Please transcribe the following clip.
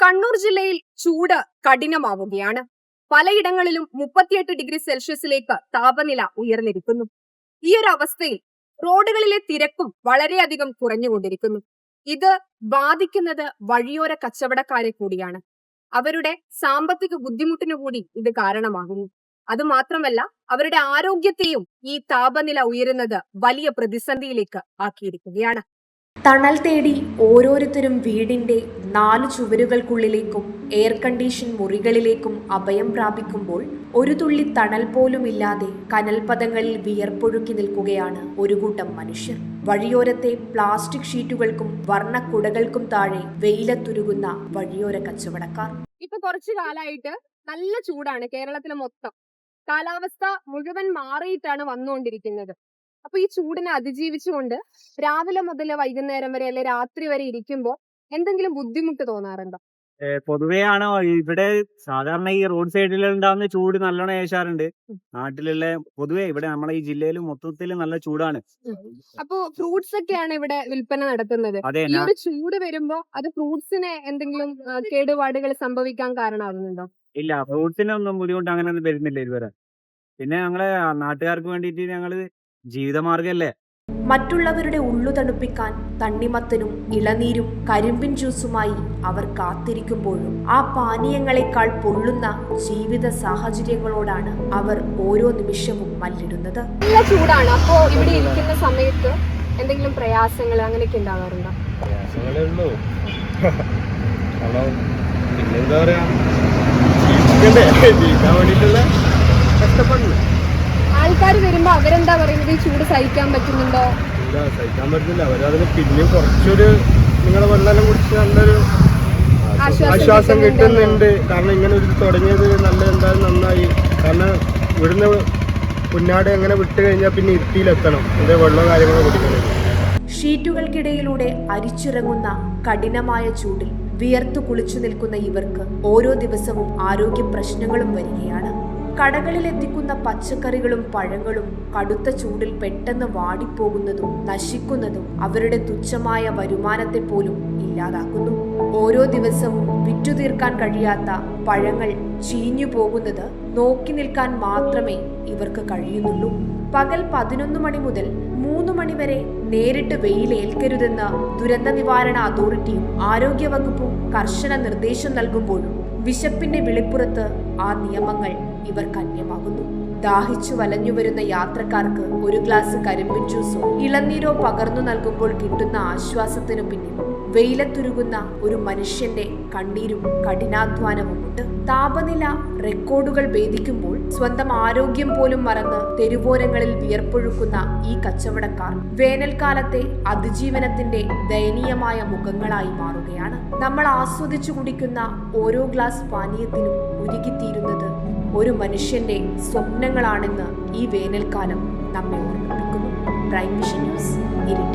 കണ്ണൂർ ജില്ലയിൽ ചൂട് കഠിനമാവുകയാണ്. പലയിടങ്ങളിലും 38 ഡിഗ്രി സെൽഷ്യസിലേക്ക് താപനില ഉയർന്നിരിക്കുന്നു. ഈ ഒരു അവസ്ഥയിൽ റോഡുകളിലെ തിരക്കും വളരെയധികം കുറഞ്ഞുകൊണ്ടിരിക്കുന്നു. ഇത് ബാധിക്കുന്നത് വഴിയോര കച്ചവടക്കാരെ കൂടിയാണ്. അവരുടെ സാമ്പത്തിക ബുദ്ധിമുട്ടിനു കൂടി ഇത് കാരണമാകുന്നു. അതുമാത്രമല്ല, അവരുടെ ആരോഗ്യത്തെയും ഈ താപനില ഉയരുന്നത് വലിയ പ്രതിസന്ധിയിലേക്ക് ആക്കിയിരിക്കുകയാണ്. തണൽ തേടി ഓരോരുത്തരും വീടിന്റെ 4 ചുവരുകൾക്കുള്ളിലേക്കും എയർ കണ്ടീഷൻ മുറികളിലേക്കും അഭയം പ്രാപിക്കുമ്പോൾ ഒരു തുള്ളി തണൽ പോലുമില്ലാതെ കനൽപദങ്ങളിൽ വിയർപ്പൊഴുക്കി നിൽക്കുകയാണ് ഒരു കൂട്ടം മനുഷ്യർ. വഴിയോരത്തെ പ്ലാസ്റ്റിക് ഷീറ്റുകൾക്കും വർണ്ണക്കുടകൾക്കും താഴെ വെയിലത്തുരുകുന്ന വഴിയോര കച്ചവടക്കാർ. ഇപ്പൊ കുറച്ചു കാലമായിട്ട് നല്ല ചൂടാണ് കേരളത്തിലെ മൊത്തം. കാലാവസ്ഥ മുഴുവൻ മാറിയിട്ടാണ് വന്നുകൊണ്ടിരിക്കുന്നത്. അപ്പൊ ഈ ചൂടിനെ അതിജീവിച്ചുകൊണ്ട് രാവിലെ മുതൽ വൈകുന്നേരം വരെ അല്ലെ രാത്രി വരെ ഇരിക്കുമ്പോൾ എന്തെങ്കിലും ബുദ്ധിമുട്ട് തോന്നാറുണ്ടോ? പൊതുവെയാണോ ഇവിടെ സാധാരണ ഈ റോഡ് സൈഡിൽ ഉണ്ടാകുന്ന ചൂട് നല്ലോണം ഏശാറുണ്ട്. നാട്ടിലുള്ള പൊതുവെ ഇവിടെ നമ്മളെ ഈ ജില്ലയിൽ മൊത്തത്തിൽ നല്ല ചൂടാണ്. അപ്പൊ ഫ്രൂട്ട്സ് ഒക്കെയാണ് ഇവിടെ വിൽപ്പന നടത്തുന്നത്. അതെ, ഈ ഒരു ചൂട് വരുമ്പോ അത് ഫ്രൂട്ട്സിന് എന്തെങ്കിലും കേടുപാടുകൾ സംഭവിക്കാൻ കാരണമാകുന്നുണ്ടോ? ഇല്ല, ഫ്രൂട്ട്സിനൊന്നും ബുദ്ധിമുട്ട് അങ്ങനെ ഒന്നും വരുന്നില്ല ഇതുവരെ. പിന്നെ ഞങ്ങളെ നാട്ടുകാർക്ക് വേണ്ടിയിട്ട് ഞങ്ങള് ജീവിതമാർഗല്ലേ. മറ്റുള്ളവരുടെ ഉള്ളു തണുപ്പിക്കാൻ തണ്ണിമത്തനും ഇളനീരും കരിമ്പിൻ ജ്യൂസുമായി അവർ കാത്തിരിക്കുമ്പോഴും ആ പാനീയങ്ങളെക്കാൾ പൊള്ളുന്ന ജീവിത സാഹചര്യങ്ങളോടാണ് അവർ ഓരോ നിമിഷവും മല്ലിടുന്നത്. നല്ല ചൂടാണ്. അപ്പോ ഇവിടെ ഇരിക്കുന്ന സമയത്ത് എന്തെങ്കിലും പ്രയാസങ്ങൾ അങ്ങനെയൊക്കെ ഉണ്ടാവാറുണ്ടോ? പ്രയാസങ്ങളേ ഉള്ളൂ. പിന്നെന്താ പറയാ, ജീവിക്കാൻ വേണ്ടിട്ടുള്ള കഷ്ടപ്പാടില്ല. ആൾക്കാർ വരുമ്പോ അവരെന്താ പറയുന്നത്, ഈ ചൂട് സഹിക്കാൻ പറ്റുന്നുണ്ടോ? ഇല്ല, സഹിക്കാൻ പറ്റുന്നില്ല. അവരതിന് പിന്നെയും കുറച്ചൊരു നിങ്ങളെ വെള്ളം കുടിച്ച് നല്ലൊരു ആശ്വാസം കിട്ടുന്നുണ്ട്. കാരണം ഇങ്ങനെ ഒരു തുടങ്ങിയത് നല്ല എന്തായാലും നന്നായി. കാരണം ഇവിടുന്ന് കുഞ്ഞാട് എങ്ങനെ വിട്ട് കഴിഞ്ഞാൽ പിന്നെ ഇരുത്തിയിലെത്തണം അതേ വെള്ളവും കാര്യങ്ങളും കുടിക്കണം. ഷീറ്റുകൾക്കിടയിലൂടെ അരിച്ചിറങ്ങുന്ന കഠിനമായ ചൂടിൽ വിയർത്തു കുളിച്ചു നിൽക്കുന്ന ഇവർക്ക് ഓരോ ദിവസവും ആരോഗ്യ പ്രശ്നങ്ങളും വരികയാണ്. കടകളിൽ എത്തിക്കുന്ന പച്ചക്കറികളും പഴങ്ങളും കടുത്ത ചൂടിൽ പെട്ടെന്ന് വാടിപ്പോകുന്നതും നശിക്കുന്നതും അവരുടെ തുച്ഛമായ വരുമാനത്തെ പോലും ഇല്ലാതാക്കുന്നു. ഓരോ ദിവസവും വിറ്റുതീർക്കാൻ കഴിയാത്ത പഴങ്ങൾ ചീഞ്ഞു പോകുന്നത് നോക്കി നിൽക്കാൻ മാത്രമേ ഇവർക്ക് കഴിയുന്നുള്ളൂ. പകൽ 11 മണി മുതൽ 3 മണി വരെ നേരിട്ട് വെയിലേൽക്കരുതെന്ന് ദുരന്ത നിവാരണ അതോറിറ്റിയും ആരോഗ്യവകുപ്പും കർശന നിർദ്ദേശം നൽകുമ്പോഴും വിശപ്പിന്റെ വിളിപ്പുറത്ത് ആ നിയമങ്ങൾ ഇവർക്ക് അന്യമാകുന്നു. ദാഹിച്ചു വലഞ്ഞു വരുന്ന യാത്രക്കാർക്ക് ഒരു ഗ്ലാസ് കരിമ്പിൻ ജ്യൂസോ ഇളനീരോ പകർന്നു നൽകുമ്പോൾ കിട്ടുന്ന ആശ്വാസത്തിനു പിന്നിൽ വെയിലത്തുരുകുന്ന ഒരു മനുഷ്യന്റെ കണ്ണീരും കഠിനാധ്വാനവുമുണ്ട്. താപനില റെക്കോർഡുകൾ ഭേദിക്കുമ്പോൾ സ്വന്തം ആരോഗ്യം പോലും മറന്ന് തെരുവോരങ്ങളിൽ വിയർപ്പൊഴുക്കുന്ന ഈ കച്ചവടക്കാർ വേനൽക്കാലത്തെ അതിജീവനത്തിന്റെ ദയനീയമായ മുഖങ്ങളായി മാറുകയാണ്. നമ്മൾ ആസ്വദിച്ചു കുടിക്കുന്ന ഓരോ ഗ്ലാസ് പാനീയത്തിനും ഉരുകിത്തീരുന്നത് ഒരു മനുഷ്യന്റെ സ്വപ്നങ്ങളാണെന്ന് ഈ വേനൽക്കാലം നമ്മെ ഓർമ്മിപ്പിക്കുന്നു. Prime vision news, Iritty.